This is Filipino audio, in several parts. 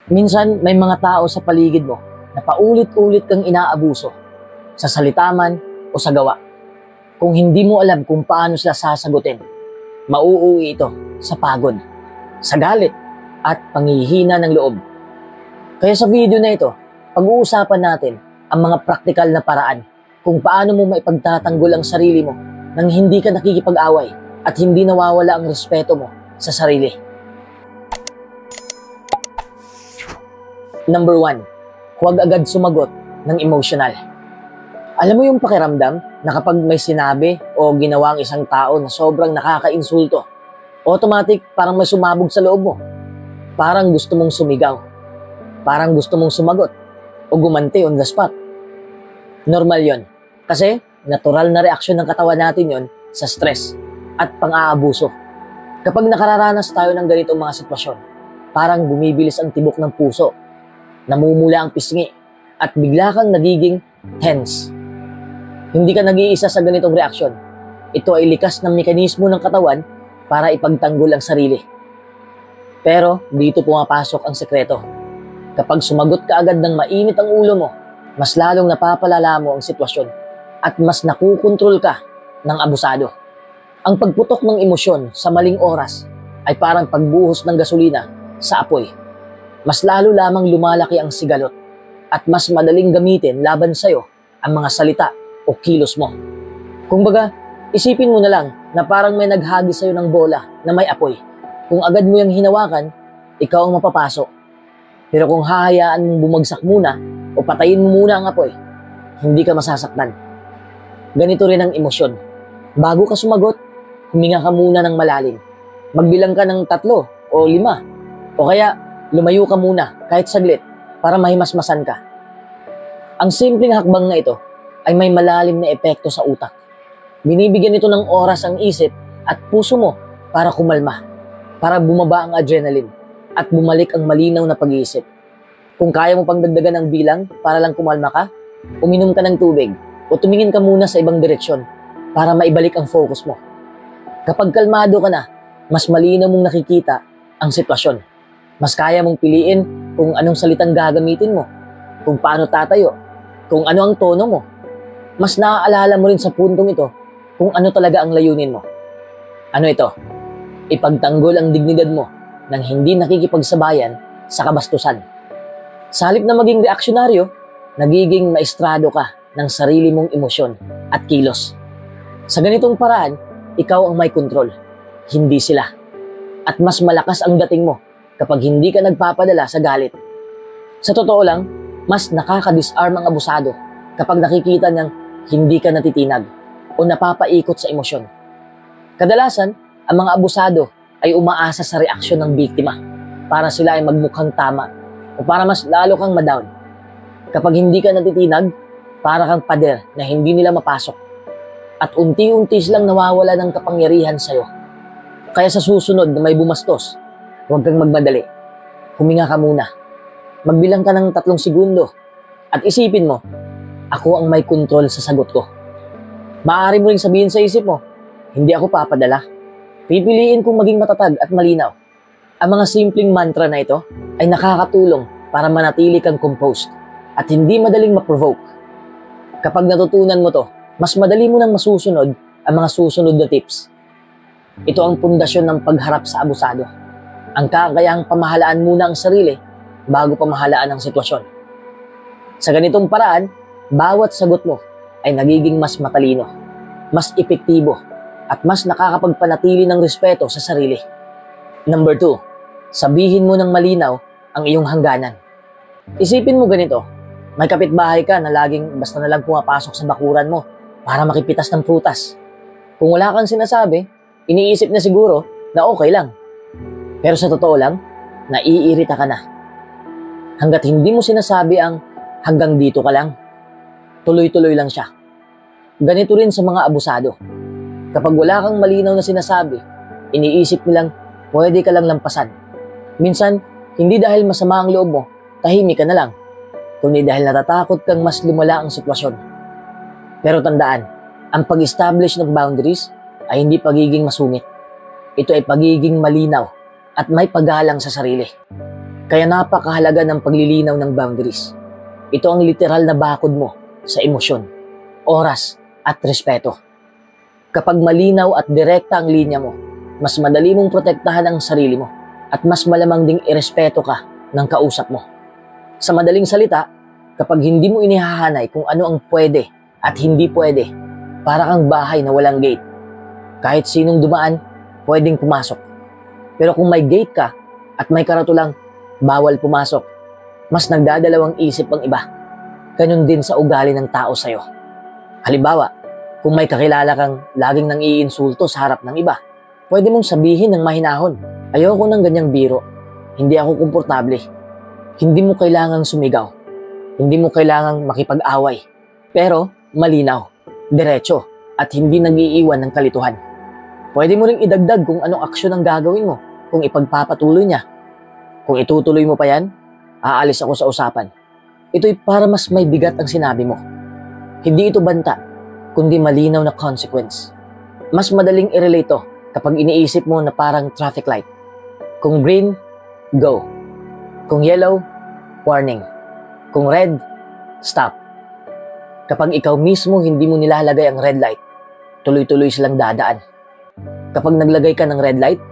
Minsan, may mga tao sa paligid mo na paulit-ulit kang inaabuso sa salita man o sa gawa. Kung hindi mo alam kung paano sila sasagutin, mauuwi ito sa pagod, sa galit, at panghihina ng loob. Kaya sa video na ito, pag-uusapan natin ang mga praktikal na paraan kung paano mo maipagtatanggol ang sarili mo nang hindi ka nakikipag-away at hindi nawawala ang respeto mo sa sarili. Number 1, huwag agad sumagot ng emotional. Alam mo yung pakiramdam na kapag may sinabi o ginawa ang isang tao na sobrang nakaka-insulto, automatic parang may sumabog sa loob mo. Parang gusto mong sumigaw. Parang gusto mong sumagot o gumanti on the spot. Normal yon. Kasi natural na reaksyon ng katawan natin yon sa stress at pang-aabuso. Kapag nakararanas tayo ng ganitong mga sitwasyon, parang bumibilis ang tibok ng puso, namumula ang pisngi, at bigla kang nagiging tense. Hindi ka nag-iisa sa ganitong reaksyon. Ito ay likas ng mekanismo ng katawan para ipagtanggol ang sarili. Pero dito pumapasok ang sekreto. Kapag sumagot ka agad ng mainit ang ulo mo, mas lalong napapalala mo ang sitwasyon at mas nakukontrol ka ng abusado. Ang pagputok ng emosyon sa maling oras ay parang pagbuhos ng gasolina sa apoy. Mas lalo lamang lumalaki ang sigalot at mas madaling gamitin laban sa'yo ang mga salita o kilos mo. Kumbaga, isipin mo na lang na parang may naghagi sa'yo ng bola na may apoy. Kung agad mo yung hinawakan, ikaw ang mapapasok. Pero kung hahayaan mong bumagsak muna o patayin mo muna ang apoy, hindi ka masasaktan. Ganito rin ang emosyon. Bago ka sumagot, huminga ka muna ng malalim. Magbilang ka ng 3 o 5. O kaya, lumayo ka muna kahit saglit para mahimasmasan ka. Ang simpleng hakbang na ito ay may malalim na epekto sa utak. Binibigyan ito ng oras ang isip at puso mo para kumalma, para bumaba ang adrenaline at bumalik ang malinaw na pag-iisip. Kung kaya mo pang dagdagan ang bilang para lang kumalma ka, uminom ka ng tubig o tumingin ka muna sa ibang direksyon para maibalik ang focus mo. Kapag kalmado ka na, mas malinaw mong nakikita ang sitwasyon. Mas kaya mong piliin kung anong salitang gagamitin mo, kung paano tatayo, kung ano ang tono mo. Mas naaalala mo rin sa puntong ito kung ano talaga ang layunin mo. Ano ito? Ipagtanggol ang dignidad mo nang hindi nakikipagsabayan sa kabastusan. Sa halip na maging reaksyonaryo, nagiging maestrado ka ng sarili mong emosyon at kilos. Sa ganitong paraan, ikaw ang may kontrol, hindi sila. At mas malakas ang dating mo kapag hindi ka nagpapadala sa galit. Sa totoo lang, mas nakaka-disarm ang abusado kapag nakikita niyang hindi ka natitinag o napapaikot sa emosyon. Kadalasan, ang mga abusado ay umaasa sa reaksyon ng biktima para sila ay magmukhang tama o para mas lalo kang madown. Kapag hindi ka natitinag, para kang pader na hindi nila mapasok at unti-unti silang nawawala ng kapangyarihan sa'yo. Kaya sa susunod na may bumastos, huwag kang magmadali. Huminga ka muna. Magbilang ka ng 3 segundo at isipin mo, ako ang may kontrol sa sagot ko. Maaari mo ring sabihin sa isip mo, hindi ako papadala. Pipiliin kong maging matatag at malinaw. Ang mga simpleng mantra na ito ay nakakatulong para manatili kang composed at hindi madaling ma-provoke. Kapag natutunan mo to, mas madali mo nang masusunod ang mga susunod na tips. Ito ang pundasyon ng pagharap sa abusado. Ang kakayahang pamahalaan muna ang sarili bago pamahalaan ang sitwasyon. Sa ganitong paraan, bawat sagot mo ay nagiging mas matalino, mas epektibo, at mas nakakapagpanatili ng respeto sa sarili. Number 2, sabihin mo ng malinaw ang iyong hangganan. Isipin mo ganito, may kapitbahay ka na laging basta na lang pumapasok sa bakuran mo para makipitas ng prutas. Kung wala kang sinasabi, iniisip na siguro na okay lang. Pero sa totoo lang, naiirita ka na. Hanggat hindi mo sinasabi ang hanggang dito ka lang, tuloy-tuloy lang siya. Ganito rin sa mga abusado. Kapag wala kang malinaw na sinasabi, iniisip nilang pwede ka lang lampasan. Minsan, hindi dahil masama ang loob mo, tahimik ka na lang, kundi dahil natatakot kang mas lumala ang sitwasyon. Pero tandaan, ang pag-establish ng boundaries ay hindi pagiging masungit. Ito ay pagiging malinaw at may paggalang sa sarili. Kaya napakahalaga ng paglilinaw ng boundaries. Ito ang literal na bakod mo sa emosyon, oras at respeto. Kapag malinaw at direkta ang linya mo, mas madali mong protektahan ang sarili mo at mas malamang ding irespeto ka ng kausap mo. Sa madaling salita, kapag hindi mo inihahanay kung ano ang pwede at hindi pwede, para kang bahay na walang gate. Kahit sinong dumaan, pwedeng pumasok. Pero kung may gate ka at may karatulang bawal pumasok, mas nagdadalawang isip ang iba. Ganun din sa ugali ng tao sa'yo. Halimbawa, kung may kakilala kang laging nang iinsulto sa harap ng iba, pwede mong sabihin ng mahinahon, ayoko ng ganyang biro, hindi ako komportable. Hindi mo kailangang sumigaw, hindi mo kailangang makipag-away, pero malinaw, diretso, at hindi nag-iiwan ng kalituhan. Pwede mo ring idagdag kung anong aksyon ang gagawin mo kung ipagpapatuloy niya. Kung itutuloy mo pa yan, aalis ako sa usapan. Ito'y para mas may bigat ang sinabi mo. Hindi ito banta, kundi malinaw na consequence. Mas madaling i-relate to kapag iniisip mo na parang traffic light. Kung green, go. Kung yellow, warning. Kung red, stop. Kapag ikaw mismo hindi mo nilalagay ang red light, tuloy-tuloy silang dadaan. Kapag naglagay ka ng red light,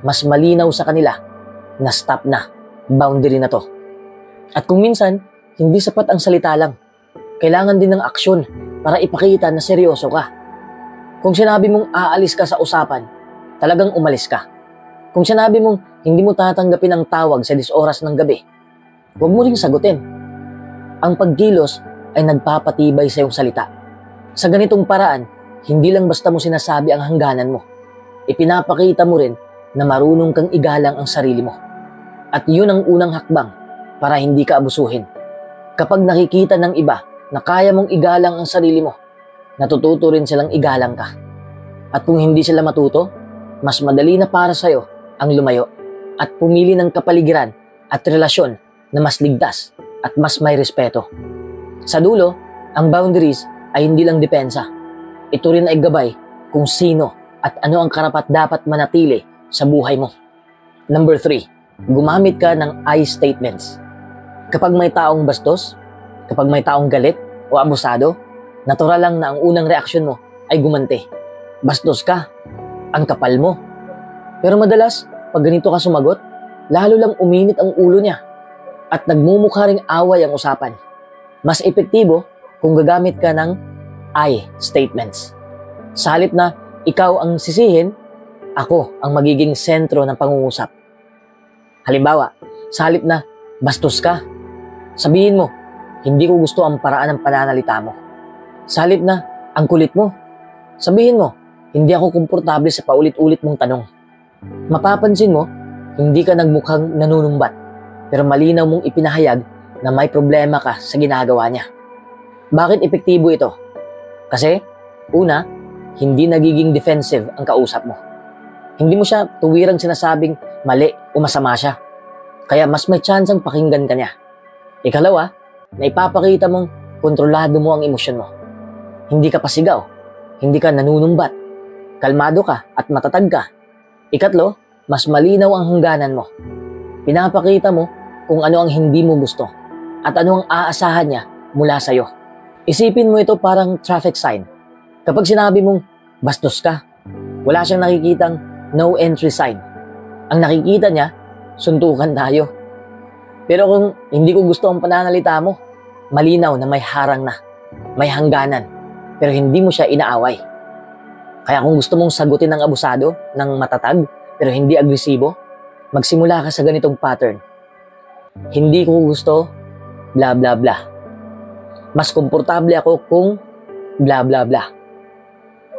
mas malinaw sa kanila na stop na, boundary na to. At kung minsan, hindi sapat ang salita lang. Kailangan din ng aksyon para ipakita na seryoso ka. Kung sinabi mong aalis ka sa usapan, talagang umalis ka. Kung sinabi mong hindi mo tatanggapin ang tawag sa 10 oras ng gabi, huwag mo ring sagutin. Ang pagkilos ay nagpapatibay sa iyong salita. Sa ganitong paraan, hindi lang basta mo sinasabi ang hangganan mo. Ipinapakita mo rin na marunong kang igalang ang sarili mo. At yun ang unang hakbang para hindi ka abusuhin. Kapag nakikita ng iba na kaya mong igalang ang sarili mo, natututo rin silang igalang ka. At kung hindi sila matuto, mas madali na para sa'yo ang lumayo at pumili ng kapaligiran at relasyon na mas ligtas at mas may respeto. Sa dulo, ang boundaries ay hindi lang depensa. Ito rin ay gabay kung sino at ano ang karapat-dapat manatili sa buhay mo. Number 3, gumamit ka ng I statements. Kapag may taong bastos, kapag may taong galit o abusado, natural lang na ang unang reaksyon mo ay gumanti. Bastos ka, ang kapal mo. Pero madalas, pag ganito ka sumagot, lalo lang uminit ang ulo niya at nagmumukha ring away ang usapan. Mas epektibo kung gagamit ka ng I statements. Sa halip na ikaw ang sisihin, ako ang magiging sentro ng pangungusap. Halimbawa, sa halip na bastos ka, sabihin mo, hindi ko gusto ang paraan ng pananalita mo. Sa halip na ang kulit mo, sabihin mo, hindi ako komportable sa paulit-ulit mong tanong. Mapapansin mo, hindi ka nagmukhang nanunumbat, pero malinaw mong ipinahayag na may problema ka sa ginagawa niya. Bakit epektibo ito? Kasi, una, hindi nagiging defensive ang kausap mo. Hindi mo siya tuwirang sinasabing mali o masama siya. Kaya mas may tsansang pakinggan ka niya. Ikalawa, na ipapakita mong kontrolado mo ang emosyon mo. Hindi ka pasigaw, hindi ka nanunumbat, kalmado ka at matatag ka. Ikatlo, mas malinaw ang hangganan mo. Pinapakita mo kung ano ang hindi mo gusto at ano ang aasahan niya mula sa'yo. Isipin mo ito parang traffic sign. Kapag sinabi mong bastos ka, wala siyang nakikitang no entry sign. Ang nakikita niya, suntukan tayo. Pero kung hindi ko gusto ang pananalita mo, malinaw na may harang na, may hangganan, pero hindi mo siya inaaway. Kaya kung gusto mong sagutin ng abusado, ng matatag, pero hindi agresibo, magsimula ka sa ganitong pattern. Hindi ko gusto, bla bla bla. Mas komportable ako kung bla bla bla.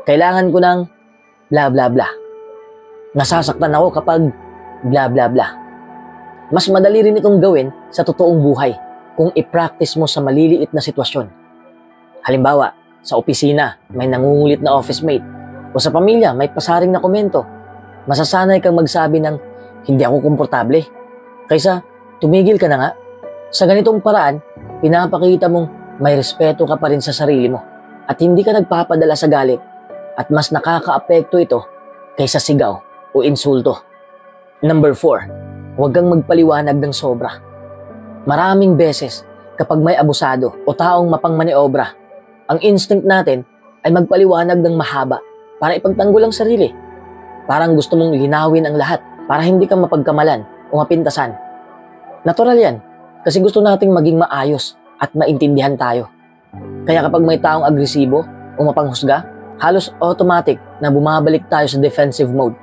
Kailangan ko ng bla bla bla. Nasasaktan ako kapag bla bla bla. Mas madali rin itong gawin sa totoong buhay kung i-practice mo sa maliliit na sitwasyon. Halimbawa, sa opisina may nangungulit na office mate o sa pamilya may pasaring na komento. Masasanay kang magsabi ng hindi ako komportable kaysa tumigil ka na nga. Sa ganitong paraan, pinapakita mong may respeto ka pa rin sa sarili mo at hindi ka nagpapadala sa galit at mas nakakaapekto ito kaysa sigaw o insulto. Number 4, huwag kang magpaliwanag ng sobra. Maraming beses, kapag may abusado o taong mapangmaniobra, ang instinct natin ay magpaliwanag ng mahaba para ipagtanggol ang sarili. Parang gusto mong linawin ang lahat para hindi ka mapagkamalan o mapintasan. Natural yan, kasi gusto nating maging maayos at maintindihan tayo. Kaya kapag may taong agresibo o mapanghusga, halos automatic na bumabalik tayo sa defensive mode.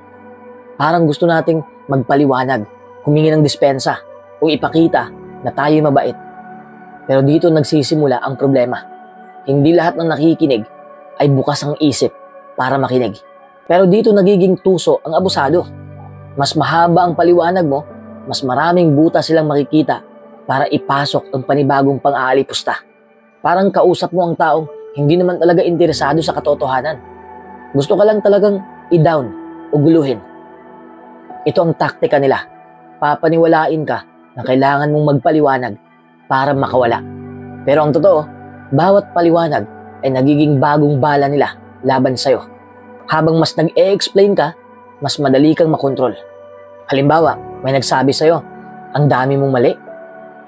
Parang gusto nating magpaliwanag, humingi ng dispensa o ipakita na tayo'y mabait. Pero dito nagsisimula ang problema. Hindi lahat ng nakikinig ay bukas ang isip para makinig. Pero dito nagiging tuso ang abusado. Mas mahaba ang paliwanag mo, mas maraming butas silang makikita para ipasok ang panibagong pang-aalipusta. Parang kausap mo ang taong hindi naman talaga interesado sa katotohanan. Gusto ka lang talagang i-down o guluhin. Ito ang taktika nila. Papaniwalain ka na kailangan mong magpaliwanag para makawala. Pero ang totoo, bawat paliwanag ay nagiging bagong bala nila laban sa'yo. Habang mas nag-e-explain ka, mas madali kang makontrol. Halimbawa, may nagsabi sa'yo, ang dami mong mali,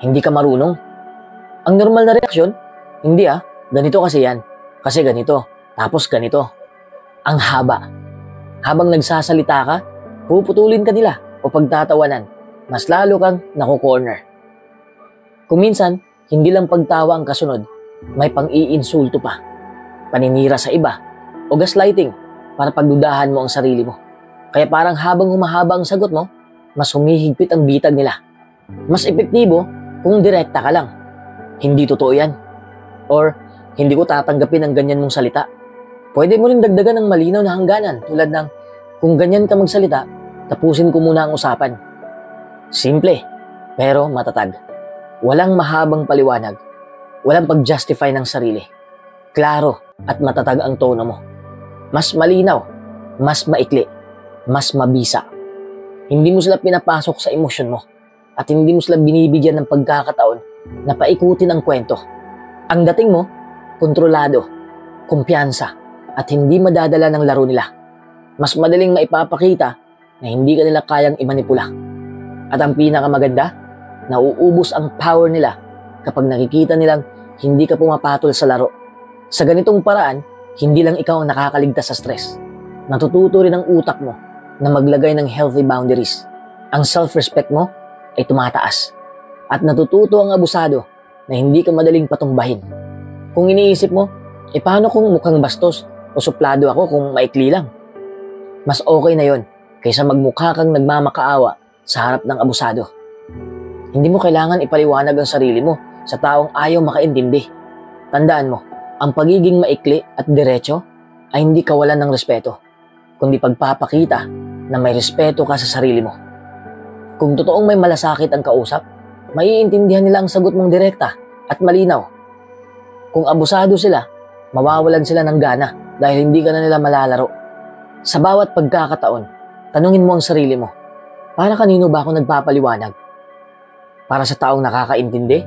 hindi ka marunong. Ang normal na reaksyon, hindi ganito kasi yan, kasi ganito, tapos ganito. Ang haba. Habang nagsasalita ka, puputulin ka nila o pagtatawanan, mas lalo kang nakukorner. Kung minsan, hindi lang pagtawa ang kasunod, may pang-iinsulto pa, paninira sa iba, o gaslighting para pagdudahan mo ang sarili mo. Kaya parang habang humahaba ang sagot mo, mas humihigpit ang bitag nila. Mas epektibo kung direkta ka lang. Hindi totoo yan. Or, hindi ko tatanggapin ang ganyan mong salita. Pwede mo rin dagdagan ng malinaw na hangganan tulad ng, kung ganyan ka magsalita, tapusin ko muna ang usapan. Simple, pero matatag. Walang mahabang paliwanag. Walang pag-justify ng sarili. Klaro at matatag ang tono mo. Mas malinaw, mas maikli, mas mabisa. Hindi mo sila pinapasok sa emosyon mo at hindi mo sila binibigyan ng pagkakataon na paikutin ang kwento. Ang dating mo, kontrolado, kumpiyansa, at hindi madadala ng laro nila. Mas madaling maipapakita na hindi ka nila kayang imanipula. At ang pinakamaganda, nauubos ang power nila kapag nakikita nilang hindi ka pumapatol sa laro. Sa ganitong paraan, hindi lang ikaw ang nakakaligtas sa stress. Natututo rin ang utak mo na maglagay ng healthy boundaries. Ang self-respect mo ay tumataas. At natututo ang abusado na hindi ka madaling patumbahin. Kung iniisip mo, paano kung mukhang bastos o suplado ako kung maikli lang? Mas okay na yon kaysa magmukha kang nagmamakaawa sa harap ng abusado. Hindi mo kailangan ipaliwanag ang sarili mo sa taong ayaw makaintindi. Tandaan mo, ang pagiging maikli at diretso ay hindi kawalan ng respeto, kundi pagpapakita na may respeto ka sa sarili mo. Kung totoong may malasakit ang kausap, maiintindihan nila ang sagot mong direkta at malinaw. Kung abusado sila, mawawalan sila ng gana dahil hindi ka na nila malalaro. Sa bawat pagkakataon, tanungin mo ang sarili mo, para kanino ba ako nagpapaliwanag? Para sa taong nakakaintindi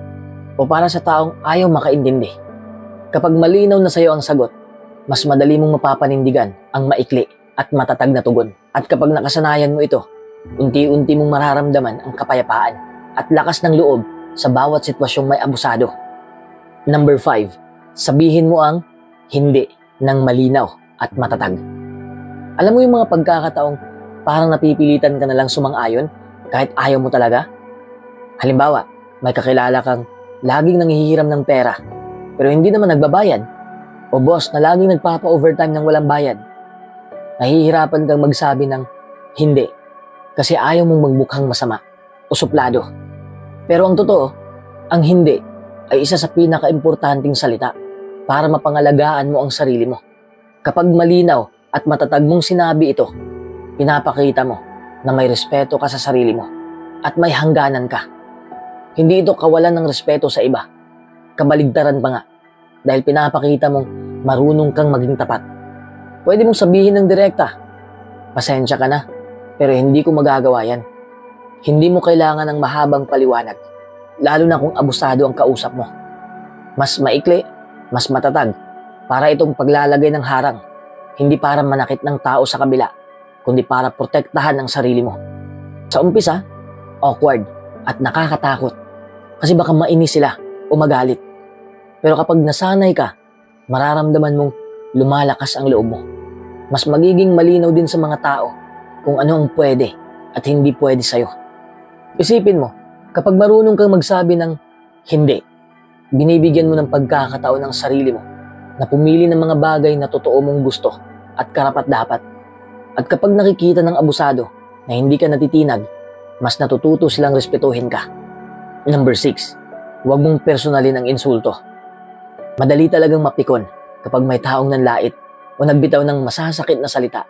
o para sa taong ayaw makaintindi? Kapag malinaw na sa iyo ang sagot, mas madali mong mapapanindigan ang maikli at matatag na tugon. At kapag nakasanayan mo ito, unti-unti mong mararamdaman ang kapayapaan at lakas ng loob sa bawat sitwasyong may abusado. Number 5, sabihin mo ang hindi ng malinaw at matatag. Alam mo yung mga pagkakataong parang napipilitan ka na lang sumang-ayon kahit ayaw mo talaga? Halimbawa, may kakilala kang laging nanghihiram ng pera pero hindi naman nagbabayad, o boss na laging nagpapa-overtime ng walang bayad. Nahihirapan kang magsabi ng hindi kasi ayaw mong magmukhang masama o suplado. Pero ang totoo, ang hindi ay isa sa pinaka-importanting salita para mapangalagaan mo ang sarili mo. Kapag malinaw at matatag mong sinabi ito, pinapakita mo na may respeto ka sa sarili mo at may hangganan ka. Hindi ito kawalan ng respeto sa iba. Kabaligtaran pa nga dahil pinapakita mong marunong kang maging tapat. Pwede mong sabihin ng direkta, pasensya ka na, pero hindi ko magagawa yan. Hindi mo kailangan ng mahabang paliwanag, lalo na kung abusado ang kausap mo. Mas maikli, mas matatag, para itong paglalagay ng harang, hindi para manakit ng tao sa kabila, kundi para protektahan ang sarili mo. Sa umpisa, awkward at nakakatakot kasi baka mainis sila o magalit. Pero kapag nasanay ka, mararamdaman mong lumalakas ang loob mo. Mas magiging malinaw din sa mga tao kung ano ang pwede at hindi pwede sa'yo. Isipin mo, kapag marunong kang magsabi ng hindi, binibigyan mo ng pagkakataon ng sarili mo na pumili ng mga bagay na totoo mong gusto at karapat-dapat. At kapag nakikita ng abusado na hindi ka natitinag, mas natututo silang respetuhin ka. Number 6, huwag mong personalin ang insulto. Madali talagang mapikon kapag may taong nanlait o nagbitaw ng masasakit na salita.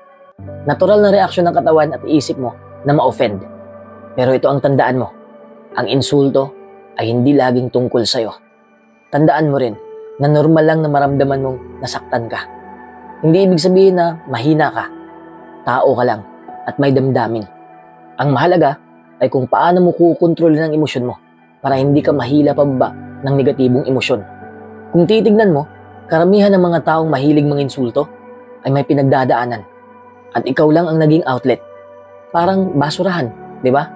Natural na reaksyon ng katawan at isip mo na ma-offend. Pero ito ang tandaan mo, ang insulto ay hindi laging tungkol sa'yo. Tandaan mo rin na normal lang na maramdaman mong nasaktan ka. Hindi ibig sabihin na mahina ka. Tao ka lang at may damdamin. Ang mahalaga ay kung paano mo kukontrolin ang emosyon mo para hindi ka mahila pababa ng negatibong emosyon. Kung titignan mo, karamihan ng mga taong mahilig manginsulto ay may pinagdadaanan at ikaw lang ang naging outlet. Parang basurahan, di ba?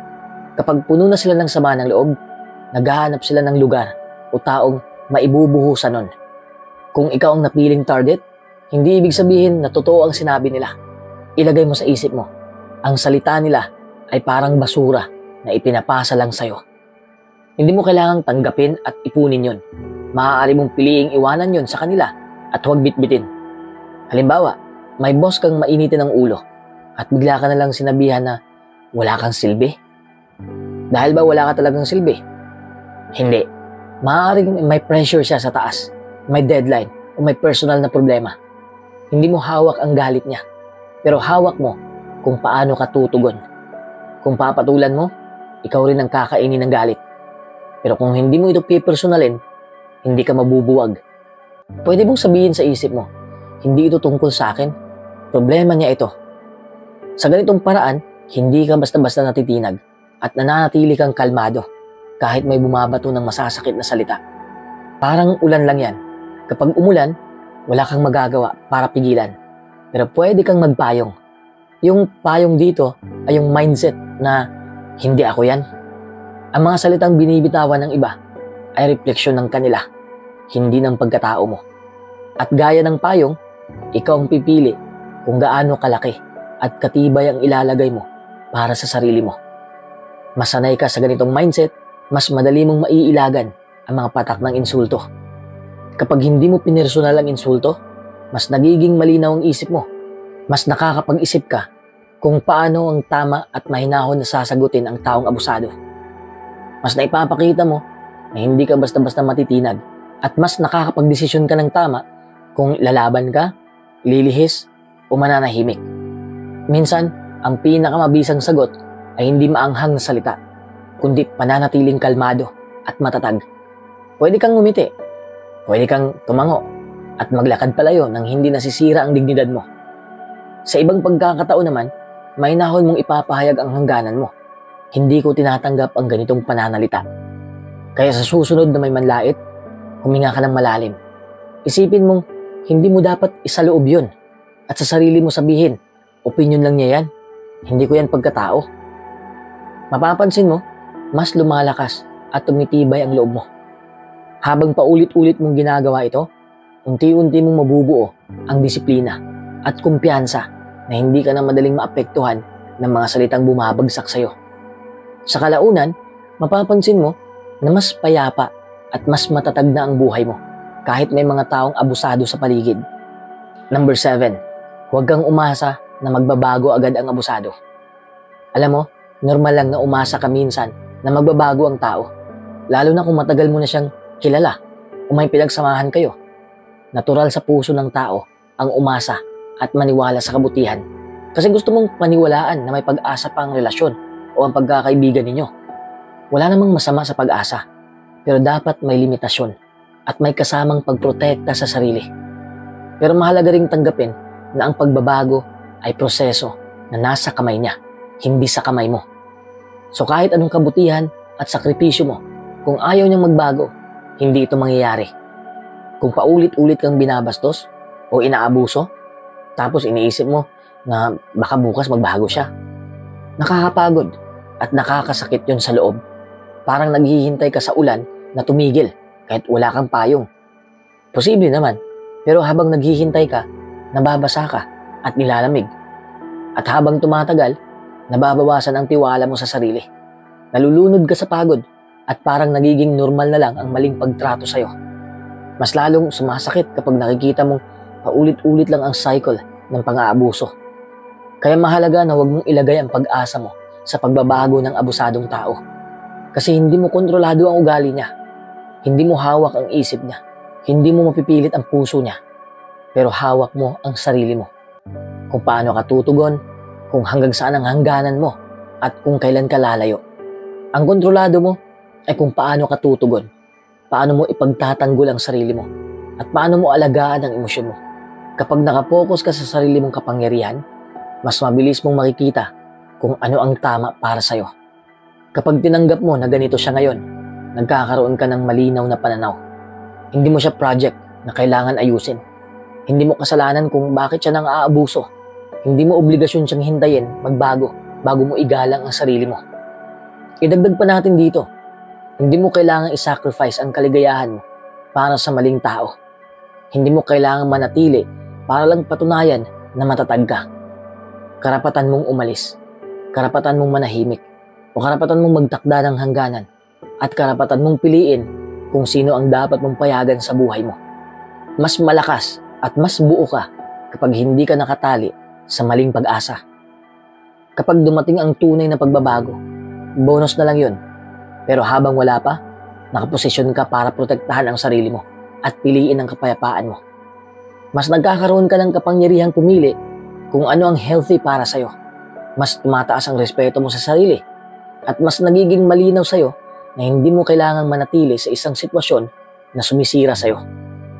Kapag puno na sila ng sama ng loob, naghahanap sila ng lugar o taong maibubuhusan nun. Kung ikaw ang napiling target, hindi ibig sabihin na totoo ang sinabi nila. Ilagay mo sa isip mo, ang salita nila ay parang basura na ipinapasa lang sa'yo. Hindi mo kailangang tanggapin at ipunin yon. Maaari mong piliing iwanan yon sa kanila at huwag bitbitin. Halimbawa, may boss kang mainitin ng ulo at bigla ka nalang sinabihan na wala kang silbi. Dahil ba wala ka talagang silbi? Hindi. Maaaring may pressure siya sa taas, may deadline o may personal na problema. Hindi mo hawak ang galit niya, pero hawak mo kung paano ka tutugon. Kung papatulan mo, ikaw rin ang kakainin ng galit. Pero kung hindi mo ito pipersonalin, hindi ka mabubuwag. Pwede mong sabihin sa isip mo, hindi ito tungkol sa akin, problema niya ito. Sa ganitong paraan, hindi ka basta-basta natitinag at nananatili kang kalmado kahit may bumabato ng masasakit na salita. Parang ulan lang yan. Kapag umulan, wala kang magagawa para pigilan. Pero pwede kang magpayong. Yung payong dito ay yung mindset na hindi ako yan. Ang mga salitang binibitawan ng iba ay refleksyon ng kanila, hindi ng pagkatao mo. At gaya ng payong, ikaw ang pipili kung gaano kalaki at katibay ang ilalagay mo para sa sarili mo. Masanay ka sa ganitong mindset, mas madali mong maiilagan ang mga patak ng insulto. Kapag hindi mo pinersonal ang insulto, mas nagiging malinaw ang isip mo. Mas nakakapag-isip ka kung paano ang tama at mahinahon na sasagutin ang taong abusado. Mas naipapakita mo na hindi ka basta-basta matitinag at mas nakakapag-desisyon ka ng tama kung lalaban ka, lilihis o mananahimik. Minsan, ang pinakamabisang sagot ay hindi maanghang na salita, kundi pananatiling kalmado at matatag. Pwede kang ngumiti, pwede kang tumango at maglakad palayo nang hindi nasisira ang dignidad mo. Sa ibang pagkakataon naman, may nahon mong ipapahayag ang hangganan mo. Hindi ko tinatanggap ang ganitong pananalita. Kaya sa susunod na may manlait, huminga ka ng malalim. Isipin mong hindi mo dapat isaloob yun at sa sarili mo sabihin, opinion lang niya yan, hindi ko yan pagkatao. Mapapansin mo, mas lumalakas at tumitibay ang loob mo. Habang paulit-ulit mong ginagawa ito, unti-unti mong mabubuo ang disiplina at kumpiyansa na hindi ka na madaling maapektuhan ng mga salitang bumabagsak sa'yo. Sa kalaunan, mapapansin mo na mas payapa at mas matatag na ang buhay mo kahit may mga taong abusado sa paligid. Number 7, huwag kang umasa na magbabago agad ang abusado. Alam mo, normal lang na umasa ka minsan na magbabago ang tao, lalo na kung matagal mo na siyang kilala o may pinagsamahan kayo. Natural sa puso ng tao ang umasa at maniwala sa kabutihan kasi gusto mong paniwalaan na may pag-asa pa ang relasyon o ang pagkakaibigan ninyo. Wala namang masama sa pag-asa, pero dapat may limitasyon at may kasamang pagprotekta sa sarili. Pero mahalaga ring tanggapin na ang pagbabago ay proseso na nasa kamay niya, hindi sa kamay mo. So kahit anong kabutihan at sakripisyo mo, kung ayaw niyang magbago, hindi ito mangyayari. Kung paulit-ulit kang binabastos o inaabuso, tapos iniisip mo na baka bukas magbago siya, nakakapagod at nakakasakit yun sa loob. Parang naghihintay ka sa ulan na tumigil kahit wala kang payong. Posible naman, pero habang naghihintay ka, nababasa ka at nilalamig. At habang tumatagal, nababawasan ang tiwala mo sa sarili. Nalulunod ka sa pagod at parang nagiging normal na lang ang maling pagtrato sa'yo. Mas lalong sumasakit kapag nakikita mong paulit-ulit lang ang cycle ng pang-aabuso. Kaya mahalaga na huwag mong ilagay ang pag-asa mo sa pagbabago ng abusadong tao. Kasi hindi mo kontrolado ang ugali niya. Hindi mo hawak ang isip niya. Hindi mo mapipilit ang puso niya. Pero hawak mo ang sarili mo. Kung paano ka tutugon, kung hanggang saan ang hangganan mo, at kung kailan ka lalayo. Ang kontrolado mo ay kung paano ka tutugon, paano mo ipagtatanggol ang sarili mo, at paano mo alagaan ang emosyon mo. Kapag nakapokus ka sa sarili mong kapangyarihan, mas mabilis mong makikita kung ano ang tama para sa'yo. Kapag tinanggap mo na ganito siya ngayon, nagkakaroon ka ng malinaw na pananaw. Hindi mo siya project na kailangan ayusin. Hindi mo kasalanan kung bakit siya nang aabuso. Hindi mo obligasyon siyang hintayin magbago bago mo igalang ang sarili mo. Idagdag pa natin dito, hindi mo kailangang isacrifice ang kaligayahan mo para sa maling tao. Hindi mo kailangang manatili para lang patunayan na matatag ka. Karapatan mong umalis, karapatan mong manahimik, o karapatan mong magtakda ng hangganan, at karapatan mong piliin kung sino ang dapat mong payagan sa buhay mo. Mas malakas at mas buo ka kapag hindi ka nakatali sa maling pag-asa. Kapag dumating ang tunay na pagbabago, bonus na lang yun. Pero habang wala pa, nakaposisyon ka para protektahan ang sarili mo at piliin ang kapayapaan mo. Mas nagkakaroon ka ng kapangyarihang pumili kung ano ang healthy para sa'yo. Mas tumataas ang respeto mo sa sarili at mas nagiging malinaw sa'yo na hindi mo kailangang manatili sa isang sitwasyon na sumisira sa'yo.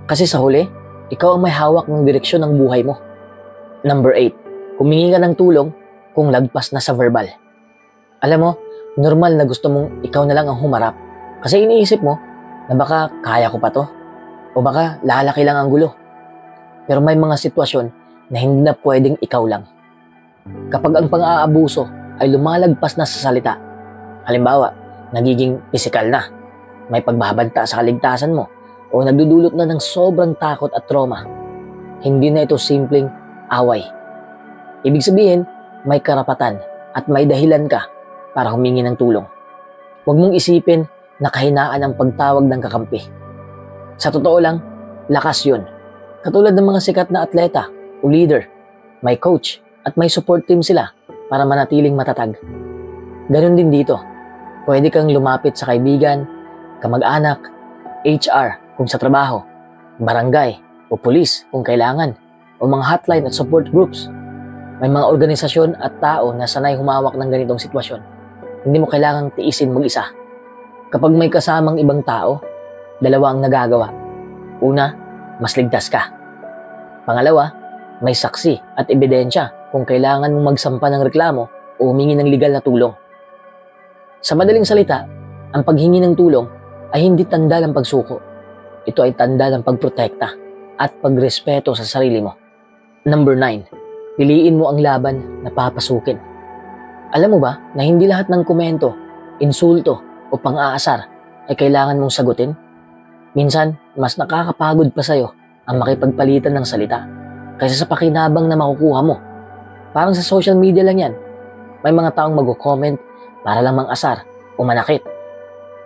Kasi sa huli, ikaw ang may hawak ng direksyon ng buhay mo. Number 8, humingi ka ng tulong kung lagpas na sa verbal. Alam mo, normal na gusto mong ikaw na lang ang humarap kasi iniisip mo na baka kaya ko pa to o baka lalaki lang ang gulo. Pero may mga sitwasyon na hindi na pwedeng ikaw lang. Kapag ang pang-aabuso ay lumalagpas na sa salita, halimbawa, nagiging pisikal na, may pagbabanta sa kaligtasan mo, o nagdudulot na ng sobrang takot at trauma, hindi na ito simpleng away. Ibig sabihin, may karapatan at may dahilan ka para humingi ng tulong. Huwag mong isipin na kahinaan ang pagtawag ng kakampi. Sa totoo lang, lakas yun. Katulad ng mga sikat na atleta o leader, may coach at may support team sila para manatiling matatag. Ganon din dito. Pwede kang lumapit sa kaibigan, kamag-anak, HR kung sa trabaho, barangay o pulis kung kailangan, o mga hotline at support groups. May mga organisasyon at tao na sanay humawak ng ganitong sitwasyon. Hindi mo kailangang tiisin mag-isa. Kapag may kasamang ibang tao, dalawa ang nagagawa. Una, mas ligtas ka. Pangalawa, may saksi at ebidensya kung kailangan mong magsampa ng reklamo o humingi ng legal na tulong. Sa madaling salita, ang paghingi ng tulong ay hindi tanda ng pagsuko. Ito ay tanda ng pagprotekta at pagrespeto sa sarili mo. Number 9, piliin mo ang laban na papasukin. Alam mo ba na hindi lahat ng komento, insulto o pang-aasar ay kailangan mong sagutin? Minsan, mas nakakapagod pa sa'yo ang makipagpalitan ng salita kaysa sa pakinabang na makukuha mo. Parang sa social media lang yan. May mga taong mag-comment para lang mang-asar o manakit.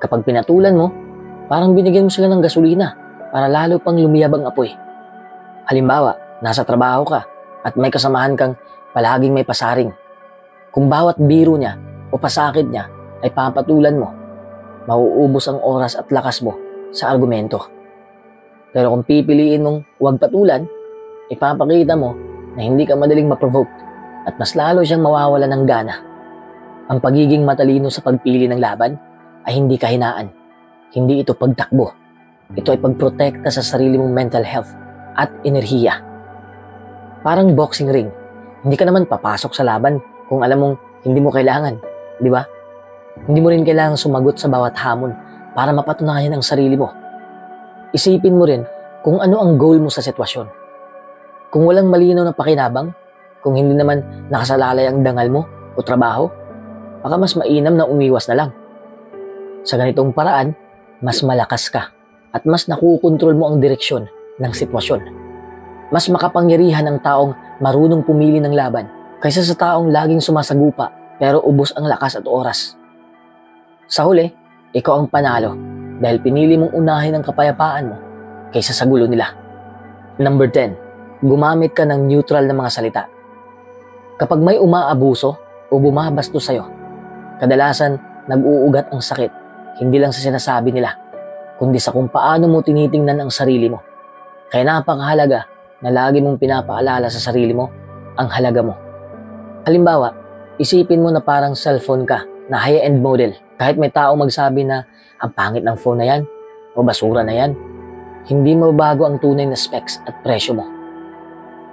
Kapag pinatulan mo, parang binigyan mo sila ng gasolina para lalo pang lumiyab ang apoy. Halimbawa, nasa trabaho ka at may kasamahan kang palaging may pasaring. Kung bawat biro niya o pasakit niya ay papatulan mo, mauubos ang oras at lakas mo sa argumento. Pero kung pipiliin mong huwag patulan, ipapakita mo na hindi ka madaling ma-provoke at mas lalo siyang mawawala ng gana. Ang pagiging matalino sa pagpili ng laban ay hindi kahinaan. Hindi ito pagtakbo. Ito ay pagprotekta sa sarili mong mental health at enerhiya. Parang boxing ring. Hindi ka naman papasok sa laban kung alam mong hindi mo kailangan. Di ba? Hindi mo rin kailangang sumagot sa bawat hamon para mapatunayan ang sarili mo. Isipin mo rin kung ano ang goal mo sa sitwasyon. Kung walang malinaw na pakinabang, kung hindi naman nakasalalay ang dangal mo o trabaho, baka mas mainam na umiwas na lang. Sa ganitong paraan, mas malakas ka at mas nakukontrol mo ang direksyon ng sitwasyon. Mas makapangyarihan ang taong marunong pumili ng laban kaysa sa taong laging sumasagupa pero ubos ang lakas at oras. Sa huli, ikaw ang panalo dahil pinili mong unahin ang kapayapaan mo kaysa sa gulo nila. Number 10, gumamit ka ng neutral na mga salita. Kapag may umaabuso o bumabastos sa'yo, kadalasan nag-uugat ang sakit, hindi lang sa sinasabi nila, kundi sa kung paano mo tinitingnan ang sarili mo. Kaya napakahalaga na lagi mong pinapaalala sa sarili mo ang halaga mo. Halimbawa, isipin mo na parang cellphone ka na high-end model. Kahit may tao magsabi na ang pangit ng phone na yan o basura na yan, hindi mababago ang tunay na specs at presyo mo.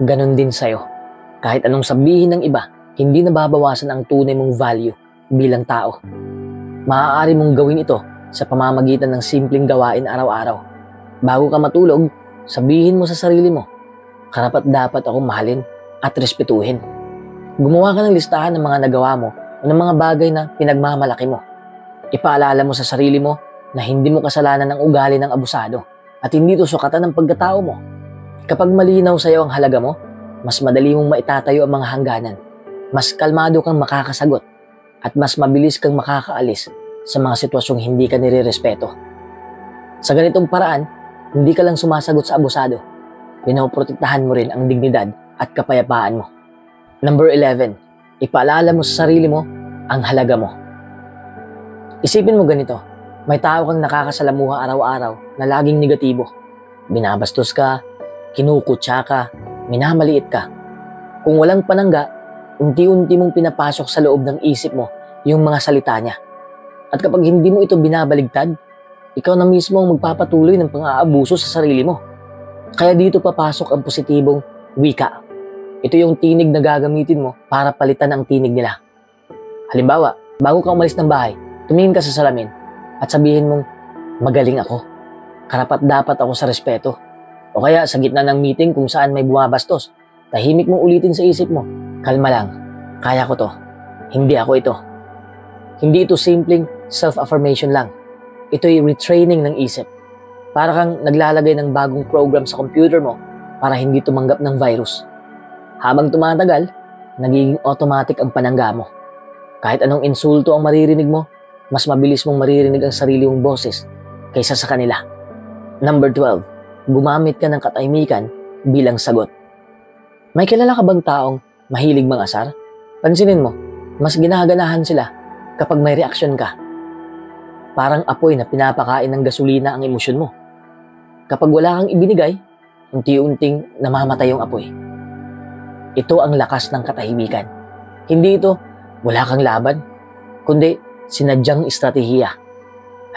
Ganon din sa'yo. Kahit anong sabihin ng iba, hindi nababawasan ang tunay mong value bilang tao. Maaari mong gawin ito sa pamamagitan ng simpleng gawain araw-araw. Bago ka matulog, sabihin mo sa sarili mo, karapat-dapat akong mahalin at respetuhin. Gumawa ka ng listahan ng mga nagawa mo o ng mga bagay na pinagmamalaki mo. Ipaalala mo sa sarili mo na hindi mo kasalanan ang ugali ng abusado at hindi ito sukatan ng pagkatao mo. Kapag malinaw sa iyo ang halaga mo, mas madali mong maitatayo ang mga hangganan. Mas kalmado kang makakasagot at mas mabilis kang makakaalis sa mga sitwasyong hindi ka nirerespeto. Sa ganitong paraan, hindi ka lang sumasagot sa abusado, pinoprotektahan mo rin ang dignidad at kapayapaan mo. Number 11, ipaalala mo sa sarili mo ang halaga mo. Isipin mo ganito, may tao kang nakakasalamuha araw-araw na laging negatibo. Binabastos ka, kinukutya ka, minamaliit ka. Kung walang panangga, unti-unti mong pinapasok sa loob ng isip mo yung mga salita niya. At kapag hindi mo ito binabaligtad, ikaw na mismo ang magpapatuloy ng pang-aabuso sa sarili mo. Kaya dito papasok ang positibong wika. Ito yung tinig na gagamitin mo para palitan ang tinig nila. Halimbawa, bago ka umalis ng bahay, tumingin ka sa salamin at sabihin mong, magaling ako. Karapat-dapat ako sa respeto. O kaya sa gitna ng meeting kung saan may bumabastos, tahimik mong ulitin sa isip mo, kalma lang, kaya ko to. Hindi ako ito. Hindi ito simpleng self-affirmation lang. Ito'y retraining ng isip. Para kang naglalagay ng bagong program sa computer mo para hindi tumanggap ng virus. Habang tumatagal, nagiging automatic ang panangga mo. Kahit anong insulto ang maririnig mo, mas mabilis mong maririnig ang sarili mong boses kaysa sa kanila. Number 12, gumamit ka ng katahimikan bilang sagot. May kilala ka bang taong mahilig mangasar? Pansinin mo, mas ginaganahan sila kapag may reaksyon ka. Parang apoy na pinapakain ng gasolina ang emosyon mo. Kapag wala kang ibinigay, unti-unting namamatay yung apoy. Ito ang lakas ng katahimikan. Hindi ito wala kang laban, kundi sinadyang estratehiya.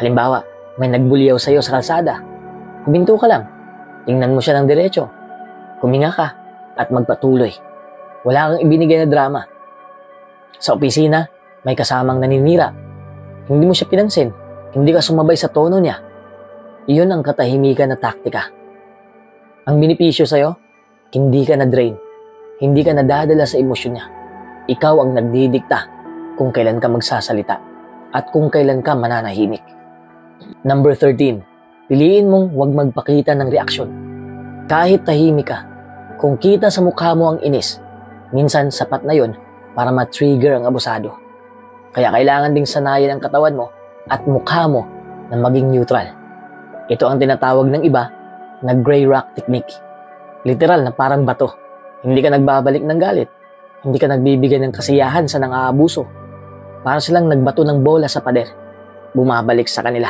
Halimbawa, may nagbulyaw sa iyo sa kalsada. Huminto ka lang, tingnan mo siya ng diretso, huminga ka at magpatuloy. Wala kang ibinigay na drama. Sa opisina, may kasamang naninira. Hindi mo siya pinansin, hindi ka sumabay sa tono niya. Iyon ang katahimikan na taktika. Ang benepisyo sa'yo, hindi ka na-drain. Hindi ka nadadala sa emosyon niya. Ikaw ang nagdidikta kung kailan ka magsasalita at kung kailan ka mananahimik. Number 13, piliin mong huwag magpakita ng reaksyon. Kahit tahimik ka, kung kita sa mukha mo ang inis, minsan sapat na yon para ma-trigger ang abusado. Kaya kailangan ding sanayin ang katawan mo at mukha mo na maging neutral. Ito ang tinatawag ng iba na gray rock technique. Literal na parang bato. Hindi ka nagbabalik ng galit. Hindi ka nagbibigay ng kasiyahan sa nang-aabuso. Para silang nagbato ng bola sa pader. Bumabalik sa kanila.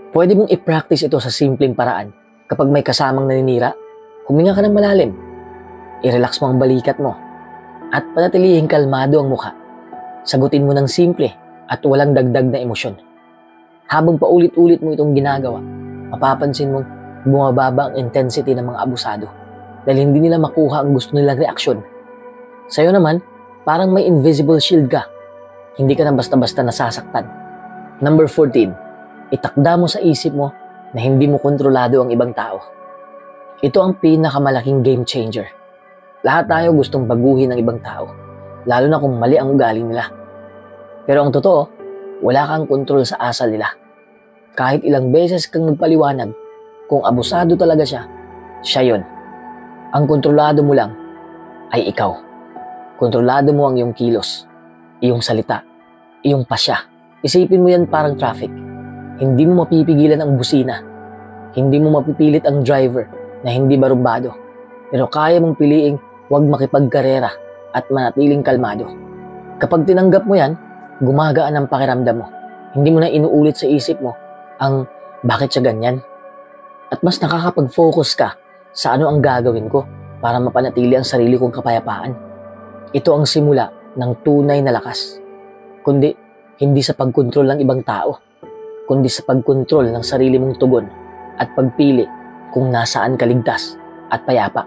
Pwede mong i-practice ito sa simpleng paraan. Kapag may kasamang naninira, huminga ka ng malalim. I-relax mo ang balikat mo. At panatilihing kalmado ang mukha. Sagutin mo ng simple at walang dagdag na emosyon. Habang paulit-ulit mo itong ginagawa, mapapansin mong bumababa ang intensity ng mga abusado dahil hindi nila makuha ang gusto nilang reaksyon. Sa'yo naman, parang may invisible shield ka. Hindi ka na basta-basta nasasaktan. Number 14, itakda mo sa isip mo na hindi mo kontrolado ang ibang tao. Ito ang pinakamalaking game changer. Lahat tayo gustong baguhin ng ibang tao, lalo na kung mali ang ugali nila. Pero ang totoo, wala kang kontrol sa asal nila. Kahit ilang beses kang nagpaliwanag, kung abusado talaga siya, siya yon. Ang kontrolado mo lang ay ikaw. Kontrolado mo ang iyong kilos, iyong salita, iyong pasya. Isipin mo yan parang traffic. Hindi mo mapipigilan ang busina. Hindi mo mapipilit ang driver na hindi barumbado. Pero kaya mong piliing huwag makipagkarera at manatiling kalmado. Kapag tinanggap mo yan, gumagaan ang pakiramdam mo. Hindi mo na inuulit sa isip mo ang bakit siya ganyan. At mas nakakapag-focus ka sa ano ang gagawin ko para mapanatili ang sarili kong kapayapaan. Ito ang simula ng tunay na lakas. Kundi hindi sa pagkontrol ng ibang tao, kundi sa pagkontrol ng sarili mong tugon at pagpili kung nasaan ka ligtas at payapa.